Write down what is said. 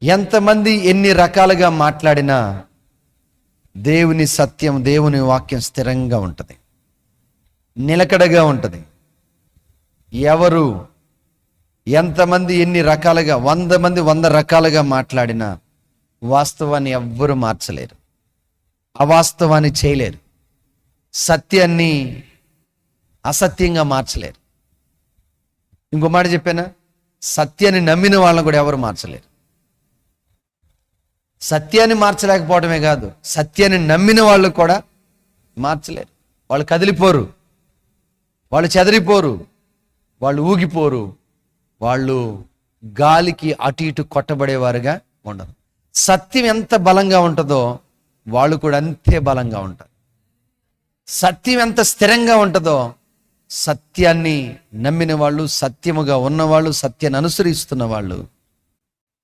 ఎంతమంది ఎన్ని రకాలుగా మాట్లాడినా దేవుని సత్యం, దేవుని వాక్యం స్థిరంగా ఉంటుంది, నిలకడగా ఉంటుంది. ఎవరు ఎంతమంది ఎన్ని రకాలుగా 100 మంది 100 రకాలుగా మాట్లాడినా వాస్తవాన్ని ఎవ్వరూ మార్చలేరు, అవాస్తవాన్ని చేయలేరు, సత్యాన్ని అసత్యంగా మార్చలేరు. ఇంకో మాట చెప్పానా, సత్యాన్ని నమ్మిన వాళ్ళని కూడా ఎవరు మార్చలేరు. సత్యాన్ని మార్చలేకపోవడమే కాదు, సత్యాన్ని నమ్మిన వాళ్ళు కూడా మార్చలేరు. వాళ్ళు కదిలిపోరు, వాళ్ళు చెదిరిపోరు, వాళ్ళు ఊగిపోరు, వాళ్ళు గాలికి అటు ఇటు కొట్టబడేవారుగా ఉండరు. సత్యం ఎంత బలంగా ఉంటుందో వాళ్ళు కూడా అంతే బలంగా ఉంటారు. సత్యం ఎంత స్థిరంగా ఉంటుందో సత్యాన్ని నమ్మిన వాళ్ళు, సత్యముగా ఉన్నవాళ్ళు, సత్యాన్ని అనుసరిస్తున్న వాళ్ళు